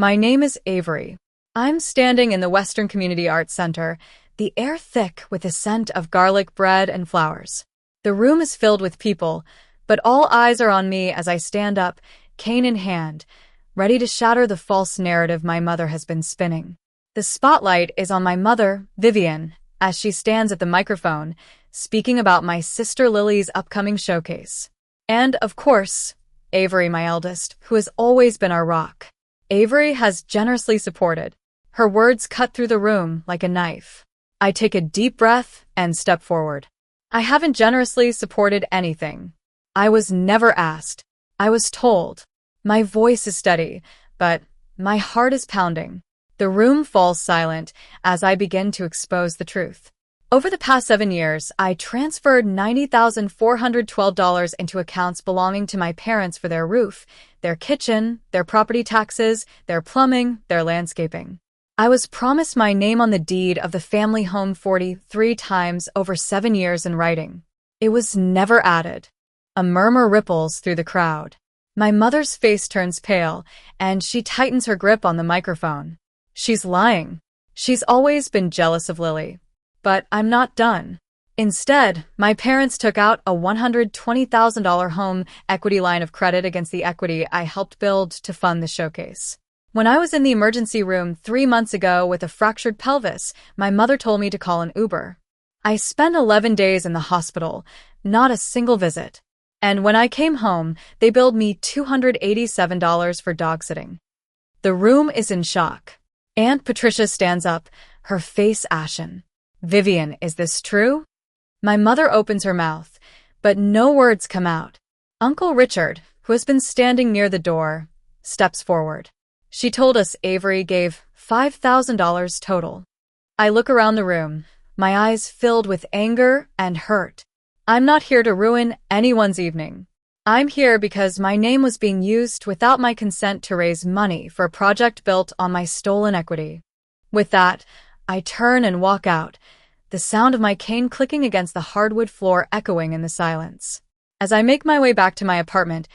My name is Avery. I'm standing in the Western Community Arts Center, the air thick with the scent of garlic bread and flowers. The room is filled with people, but all eyes are on me as I stand up, cane in hand, ready to shatter the false narrative my mother has been spinning. The spotlight is on my mother, Vivian, as she stands at the microphone, speaking about my sister Lily's upcoming showcase. And, of course, Avery, my eldest, who has always been our rock. Avery has generously supported. Her words cut through the room like a knife. I take a deep breath and step forward. I haven't generously supported anything. I was never asked. I was told. My voice is steady, but my heart is pounding. The room falls silent as I begin to expose the truth. Over the past 7 years, I transferred $90,412 into accounts belonging to my parents for their roof, their kitchen, their property taxes, their plumbing, their landscaping. I was promised my name on the deed of the family home 43 times over 7 years in writing. It was never added. A murmur ripples through the crowd. My mother's face turns pale, and she tightens her grip on the microphone. She's lying. She's always been jealous of Lily. But I'm not done. Instead, my parents took out a $120,000 home equity line of credit against the equity I helped build to fund the showcase. When I was in the emergency room 3 months ago with a fractured pelvis, my mother told me to call an Uber. I spent 11 days in the hospital, not a single visit. And when I came home, they billed me $287 for dog sitting. The room is in shock. Aunt Patricia stands up, her face ashen. Vivian, is this true? My mother opens her mouth, but no words come out. Uncle Richard, who has been standing near the door, steps forward. She told us Avery gave $5,000 total. I look around the room, my eyes filled with anger and hurt. I'm not here to ruin anyone's evening. I'm here because my name was being used without my consent to raise money for a project built on my stolen equity. With that, I turn and walk out, the sound of my cane clicking against the hardwood floor echoing in the silence. As I make my way back to my apartment,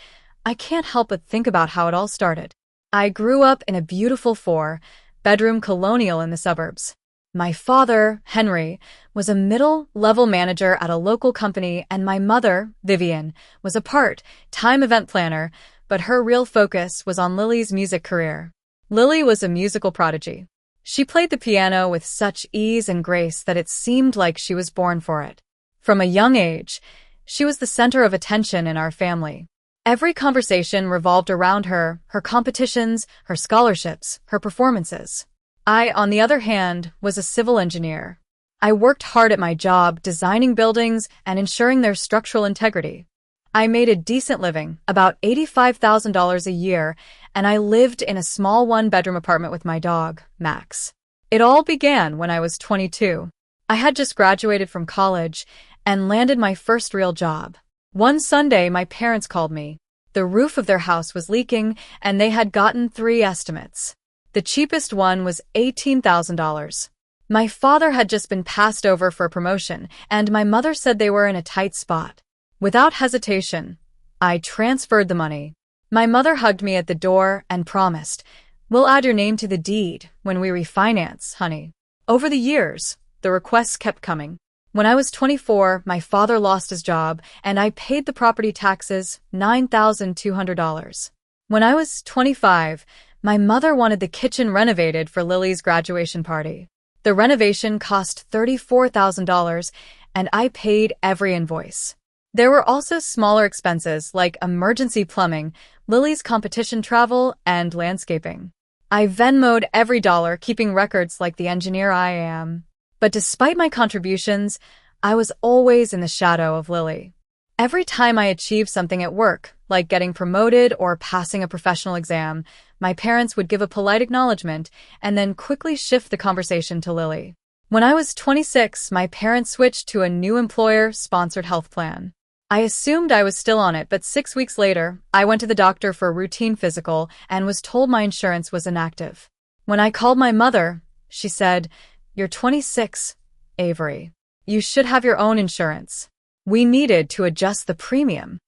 I can't help but think about how it all started. I grew up in a beautiful 4-bedroom colonial in the suburbs. My father, Henry, was a middle-level manager at a local company, and my mother, Vivian, was a part-time event planner, but her real focus was on Lily's music career. Lily was a musical prodigy. She played the piano with such ease and grace that it seemed like she was born for it. From a young age, she was the center of attention in our family. Every conversation revolved around her competitions, her scholarships, her performances. I, on the other hand, was a civil engineer. I worked hard at my job, designing buildings and ensuring their structural integrity. I made a decent living, about $85,000 a year, and I lived in a small 1-bedroom apartment with my dog, Max. It all began when I was 22. I had just graduated from college and landed my first real job. One Sunday, my parents called me. The roof of their house was leaking, and they had gotten 3 estimates. The cheapest one was $18,000. My father had just been passed over for a promotion, and my mother said they were in a tight spot. Without hesitation, I transferred the money. My mother hugged me at the door and promised, "We'll add your name to the deed when we refinance, honey." Over the years, the requests kept coming. When I was 24, my father lost his job, and I paid the property taxes, $9,200. When I was 25, my mother wanted the kitchen renovated for Lily's graduation party. The renovation cost $34,000, and I paid every invoice. There were also smaller expenses like emergency plumbing, Lily's competition travel, and landscaping. I Venmo'd every dollar, keeping records like the engineer I am. But despite my contributions, I was always in the shadow of Lily. Every time I achieved something at work, like getting promoted or passing a professional exam, my parents would give a polite acknowledgement and then quickly shift the conversation to Lily. When I was 26, my parents switched to a new employer-sponsored health plan. I assumed I was still on it, but 6 weeks later, I went to the doctor for a routine physical and was told my insurance was inactive. When I called my mother, she said, "You're 26, Avery. You should have your own insurance." We needed to adjust the premium.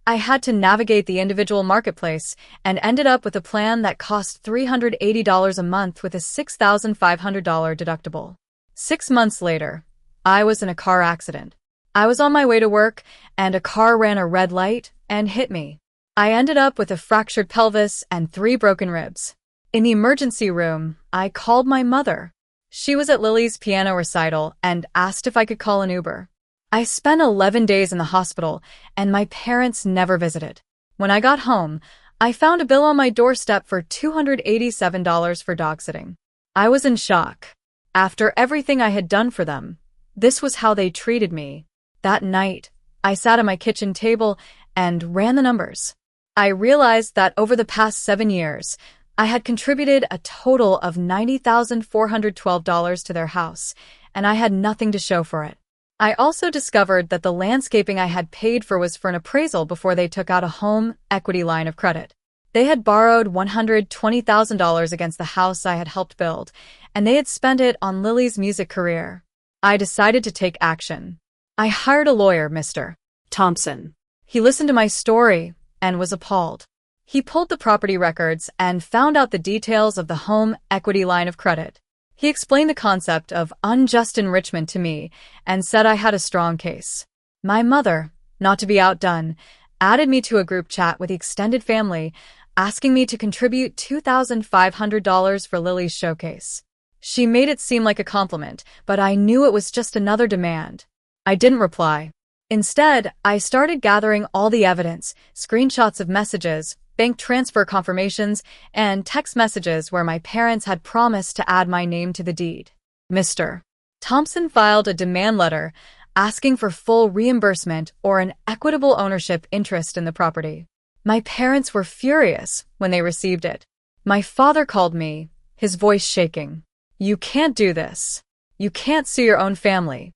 I had to navigate the individual marketplace and ended up with a plan that cost $380 a month with a $6,500 deductible. 6 months later, I was in a car accident. I was on my way to work, and a car ran a red light and hit me. I ended up with a fractured pelvis and 3 broken ribs. In the emergency room, I called my mother. She was at Lily's piano recital and asked if I could call an Uber. I spent 11 days in the hospital, and my parents never visited. When I got home, I found a bill on my doorstep for $287 for dog sitting. I was in shock. After everything I had done for them, this was how they treated me. That night, I sat at my kitchen table and ran the numbers. I realized that over the past 7 years, I had contributed a total of $90,412 to their house, and I had nothing to show for it. I also discovered that the landscaping I had paid for was for an appraisal before they took out a home equity line of credit. They had borrowed $120,000 against the house I had helped build, and they had spent it on Lily's music career. I decided to take action. I hired a lawyer, Mr. Thompson. He listened to my story and was appalled. He pulled the property records and found out the details of the home equity line of credit. He explained the concept of unjust enrichment to me and said I had a strong case. My mother, not to be outdone, added me to a group chat with the extended family, asking me to contribute $2,500 for Lily's showcase. She made it seem like a compliment, but I knew it was just another demand. I didn't reply. Instead, I started gathering all the evidence, screenshots of messages, bank transfer confirmations, and text messages where my parents had promised to add my name to the deed. Mr. Thompson filed a demand letter asking for full reimbursement or an equitable ownership interest in the property. My parents were furious when they received it. My father called me, his voice shaking. "You can't do this. You can't sue your own family."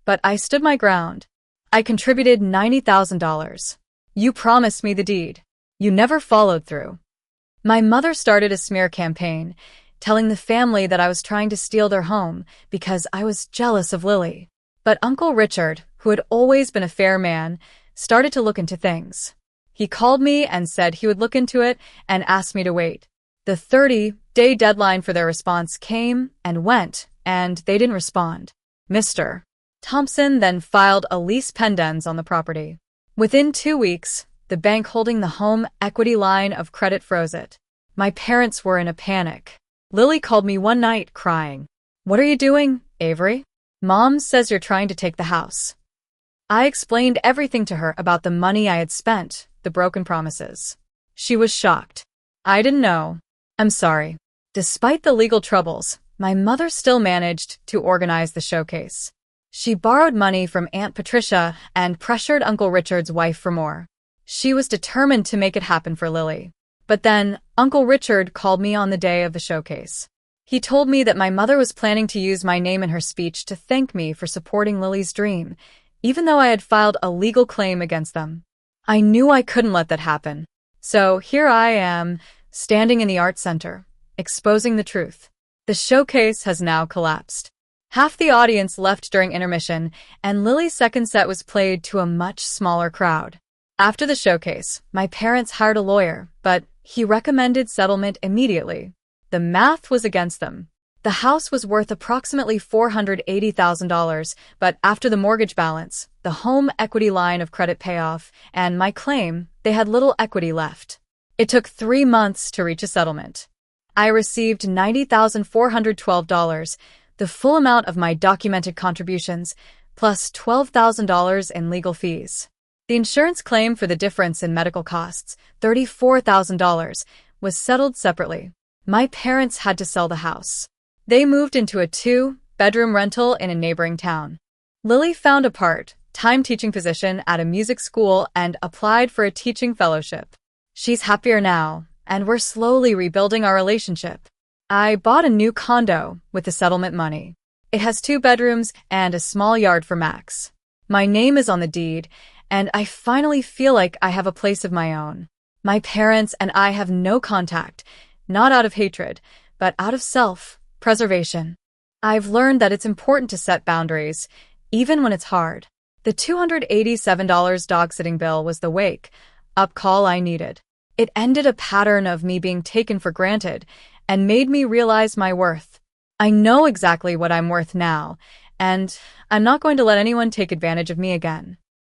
But I stood my ground. I contributed $90,000. You promised me the deed. You never followed through. My mother started a smear campaign, telling the family that I was trying to steal their home because I was jealous of Lily. But Uncle Richard, who had always been a fair man, started to look into things. He called me and said he would look into it and asked me to wait. The 30-day deadline for their response came and went, and they didn't respond. Mr. Thompson then filed a lease pendens on the property. Within 2 weeks, the bank holding the home equity line of credit froze it. My parents were in a panic. Lily called me one night, crying. "What are you doing, Avery? Mom says you're trying to take the house." I explained everything to her about the money I had spent, the broken promises. She was shocked. "I didn't know. I'm sorry." Despite the legal troubles, my mother still managed to organize the showcase. She borrowed money from Aunt Patricia and pressured Uncle Richard's wife for more. She was determined to make it happen for Lily. But then, Uncle Richard called me on the day of the showcase. He told me that my mother was planning to use my name in her speech to thank me for supporting Lily's dream, even though I had filed a legal claim against them. I knew I couldn't let that happen. So here I am, standing in the art center, exposing the truth. The showcase has now collapsed. Half the audience left during intermission, and Lily's second set was played to a much smaller crowd. After the showcase, my parents hired a lawyer, but he recommended settlement immediately. The math was against them. The house was worth approximately $480,000, but after the mortgage balance, the home equity line of credit payoff, and my claim, they had little equity left. It took 3 months to reach a settlement. I received $90,412, the full amount of my documented contributions, plus $12,000 in legal fees. The insurance claim for the difference in medical costs, $34,000, was settled separately. My parents had to sell the house. They moved into a 2-bedroom rental in a neighboring town. Lily found a part-time teaching position at a music school and applied for a teaching fellowship. She's happier now, and we're slowly rebuilding our relationship. I bought a new condo with the settlement money. It has 2 bedrooms and a small yard for Max. My name is on the deed, and I finally feel like I have a place of my own. My parents and I have no contact, not out of hatred, but out of self-preservation. I've learned that it's important to set boundaries, even when it's hard. The $287 dog-sitting bill was the wake up call I needed. It ended a pattern of me being taken for granted and made me realize my worth. I know exactly what I'm worth now, and I'm not going to let anyone take advantage of me again.